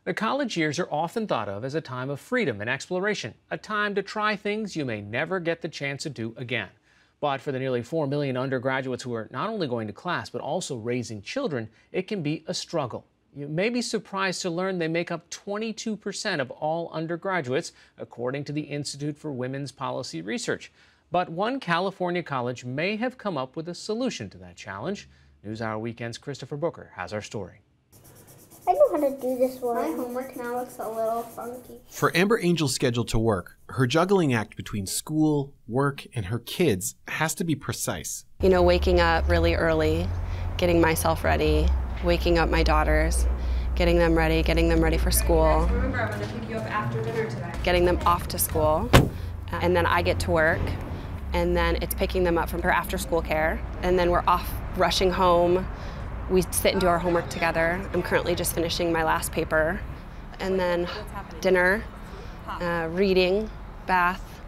The college years are often thought of as a time of freedom and exploration, a time to try things you may never get the chance to do again. But for the nearly 4 million undergraduates who are not only going to class but also raising children, it can be a struggle. You may be surprised to learn they make up 22% of all undergraduates, according to the Institute for Women's Policy Research. But one California college may have come up with a solution to that challenge. NewsHour Weekend's Christopher Booker has our story. I know how to do this one. My homework now looks a little funky. For Amber Angel's schedule to work, her juggling act between school, work, and her kids has to be precise. You know, waking up really early, getting myself ready, waking up my daughters, getting them ready for school. Remember, I'm going to pick you up after dinner today. Getting them off to school, and then I get to work, and then it's picking them up from her after-school care, and then we're off rushing home. We sit and do our homework together. I'm currently just finishing my last paper. And then dinner, reading, bath,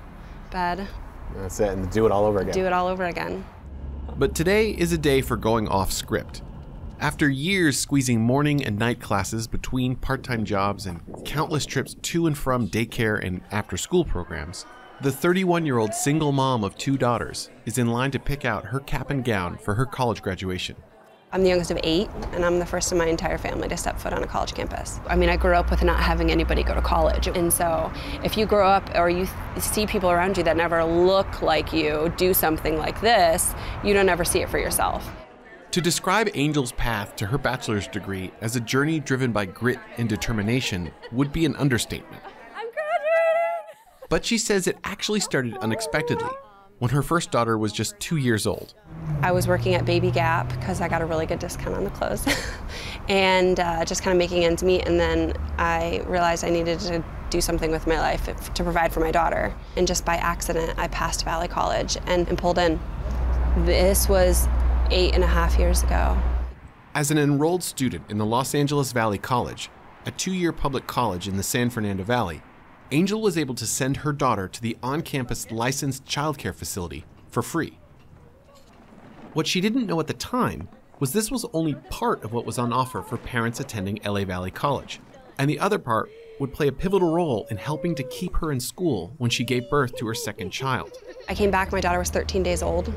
bed. That's it, and do it all over again. Do it all over again. But today is a day for going off script. After years squeezing morning and night classes between part-time jobs and countless trips to and from daycare and after-school programs, the 31-year-old single mom of 2 daughters is in line to pick out her cap and gown for her college graduation. I'm the youngest of 8, and I'm the first in my entire family to step foot on a college campus. I mean, I grew up with not having anybody go to college. And so if you grow up or you see people around you that never look like you do something like this, you don't ever see it for yourself. To describe Angel's path to her bachelor's degree as a journey driven by grit and determination would be an understatement. I'm graduating! But she says it actually started unexpectedly, when her first daughter was just 2 years old. I was working at Baby Gap because I got a really good discount on the clothes and just kind of making ends meet, and then I realized I needed to do something with my life to provide for my daughter. And just by accident, I passed Valley College and pulled in. This was 8.5 years ago. As an enrolled student in the Los Angeles Valley College, a 2-year public college in the San Fernando Valley, Angel was able to send her daughter to the on-campus licensed childcare facility for free. What she didn't know at the time was this was only part of what was on offer for parents attending LA Valley College, and the other part would play a pivotal role in helping to keep her in school when she gave birth to her second child. I came back, my daughter was 13 days old,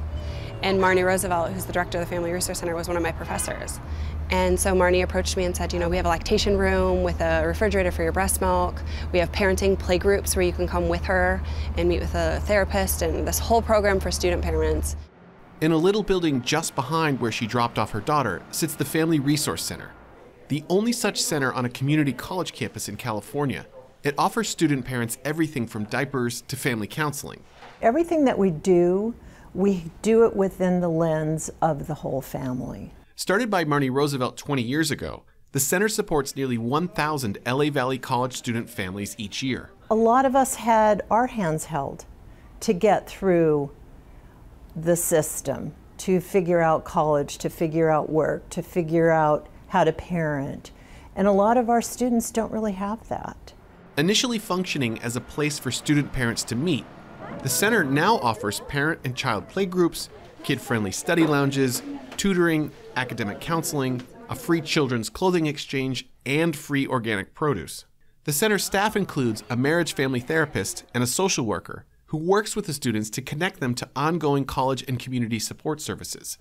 and Marnie Roosevelt, who's the director of the Family Resource Center, was one of my professors. And so Marnie approached me and said, you know, we have a lactation room with a refrigerator for your breast milk. We have parenting play groups where you can come with her and meet with a therapist, and this whole program for student parents. In a little building just behind where she dropped off her daughter sits the Family Resource Center, the only such center on a community college campus in California. It offers student parents everything from diapers to family counseling. Everything that we do it within the lens of the whole family. Started by Marnie Roosevelt 20 years ago, the center supports nearly 1,000 LA Valley College student families each year. A lot of us had our hands held to get through the system, to figure out college, to figure out work, to figure out how to parent. And a lot of our students don't really have that. Initially functioning as a place for student parents to meet, the center now offers parent and child playgroups, kid-friendly study lounges, tutoring, academic counseling, a free children's clothing exchange, and free organic produce. The center's staff includes a marriage family therapist and a social worker who works with the students to connect them to ongoing college and community support services.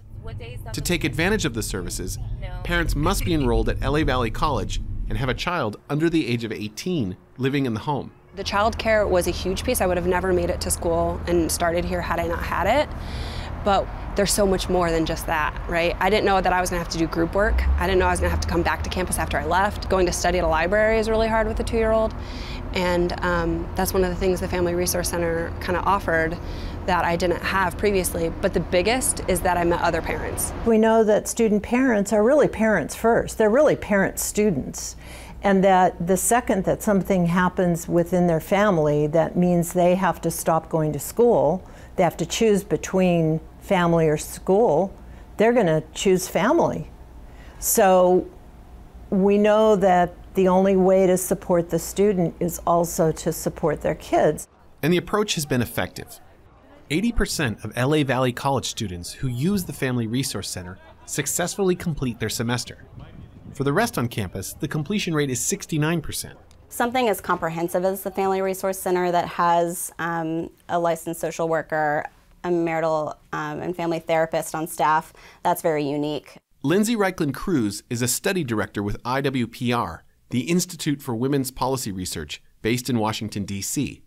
To take advantage of the services, parents must be enrolled at LA Valley College and have a child under the age of 18 living in the home. The child care was a huge piece. I would have never made it to school and started here had I not had it. But there's so much more than just that, right? I didn't know that I was gonna have to do group work. I didn't know I was gonna have to come back to campus after I left. Going to study at a library is really hard with a 2-year-old. And that's one of the things the Family Resource Center kind of offered that I didn't have previously. But the biggest is that I met other parents. We know that student parents are really parents first. They're really parent students. And that the second that something happens within their family that means they have to stop going to school, they have to choose between family or school, they're going to choose family. So we know that the only way to support the student is also to support their kids. And the approach has been effective. 80% of LA Valley College students who use the Family Resource Center successfully complete their semester. For the rest on campus, the completion rate is 69%. Something as comprehensive as the Family Resource Center that has a licensed social worker, a marital and family therapist on staff, that's very unique. Lindsay Reichlin-Cruz is a study director with IWPR, the Institute for Women's Policy Research, based in Washington, D.C.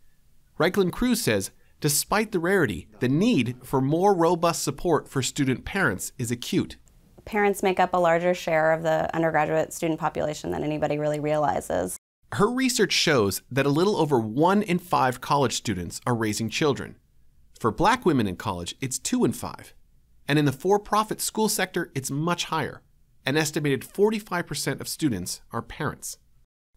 Reichlin-Cruz says, despite the rarity, the need for more robust support for student parents is acute. Parents make up a larger share of the undergraduate student population than anybody really realizes. Her research shows that a little over 1 in 5 college students are raising children. For Black women in college, it's 2 in 5. And in the for-profit school sector, it's much higher. An estimated 45% of students are parents.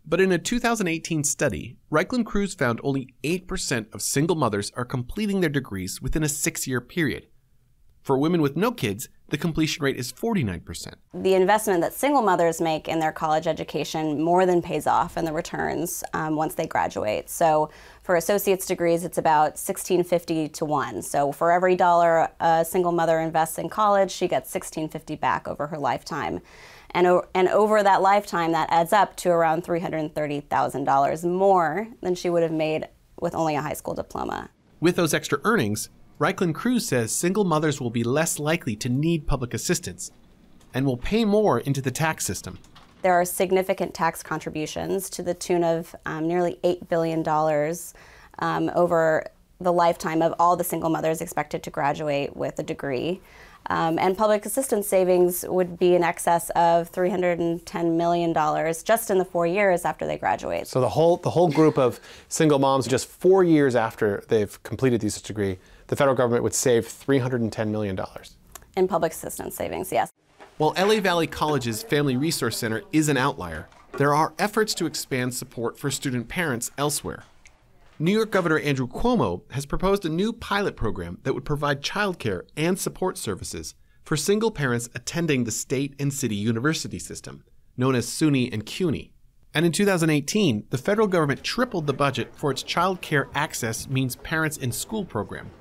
But in a 2018 study, Reichlin-Cruz found only 8% of single mothers are completing their degrees within a 6-year period. For women with no kids, the completion rate is 49%. The investment that single mothers make in their college education more than pays off in the returns once they graduate. So for associate's degrees, it's about $16.50 to 1. So for every dollar a single mother invests in college, she gets $16.50 back over her lifetime. And over that lifetime, that adds up to around $330,000 more than she would have made with only a high school diploma. With those extra earnings, Reichlin-Cruz says single mothers will be less likely to need public assistance and will pay more into the tax system. There are significant tax contributions to the tune of nearly $8 billion over the lifetime of all the single mothers expected to graduate with a degree. And public assistance savings would be in excess of $310 million just in the 4 years after they graduate. So the whole group of single moms, just 4 years after they've completed this degree, the federal government would save $310 million. In public assistance savings, yes. While LA Valley College's Family Resource Center is an outlier, there are efforts to expand support for student parents elsewhere. New York Governor Andrew Cuomo has proposed a new pilot program that would provide childcare and support services for single parents attending the state and city university system, known as SUNY and CUNY. And in 2018, the federal government tripled the budget for its Child Care Access Means Parents in School program.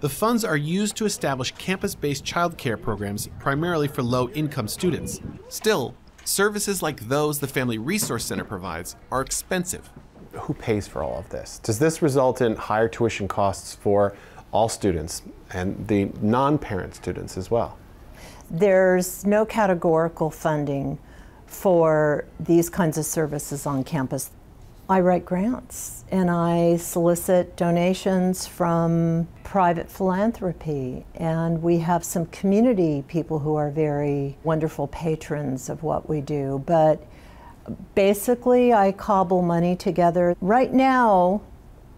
The funds are used to establish campus-based child care programs primarily for low-income students. Still, services like those the Family Resource Center provides are expensive. Who pays for all of this? Does this result in higher tuition costs for all students and the non-parent students as well? There's no categorical funding for these kinds of services on campus. I write grants and I solicit donations from private philanthropy, and we have some community people who are very wonderful patrons of what we do. But basically, I cobble money together. Right now,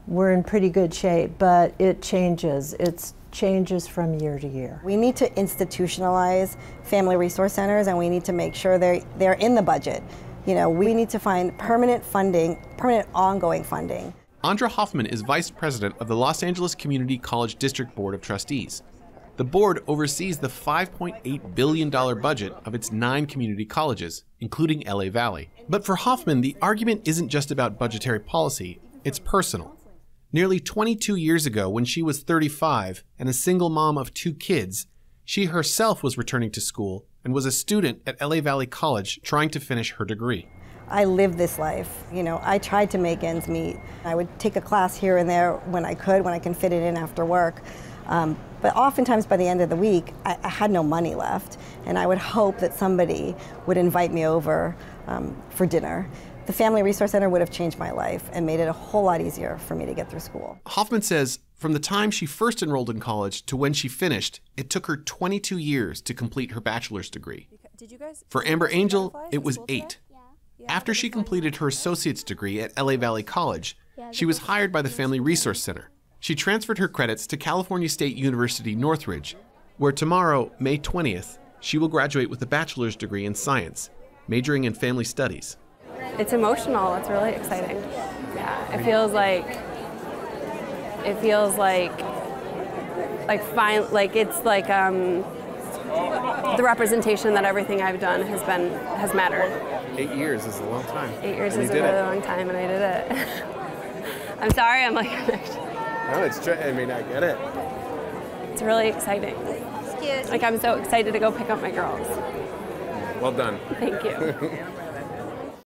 we're in pretty good shape, but it changes. It changes from year to year. We need to institutionalize family resource centers, and we need to make sure they're in the budget. You know, we need to find permanent funding, permanent ongoing funding. Andra Hoffman is vice president of the Los Angeles Community College District Board of Trustees. The board oversees the $5.8 billion budget of its 9 community colleges, including LA Valley. But for Hoffman, the argument isn't just about budgetary policy, it's personal. Nearly 22 years ago, when she was 35 and a single mom of 2 kids, she herself was returning to school and was a student at LA Valley College trying to finish her degree. I lived this life. You know, I tried to make ends meet. I would take a class here and there when I could, when I can fit it in after work. But oftentimes by the end of the week, I had no money left, and I would hope that somebody would invite me over for dinner. The Family Resource Center would have changed my life and made it a whole lot easier for me to get through school. Hoffman says from the time she first enrolled in college to when she finished, it took her 22 years to complete her bachelor's degree. For Amber Angel, it was 8. After she completed her associate's degree at LA Valley College, she was hired by the Family Resource Center. She transferred her credits to California State University Northridge, where tomorrow, May 20th, she will graduate with a bachelor's degree in science, majoring in family studies. It's emotional. It's really exciting. Yeah, it feels like the representation that everything I've done has mattered. 8 years is a long time. 8 years is a really long time, and I did it. I'm sorry, I'm like... No, it's true. I mean, I get it. It's really exciting. Like, I'm so excited to go pick up my girls. Well done. Thank you.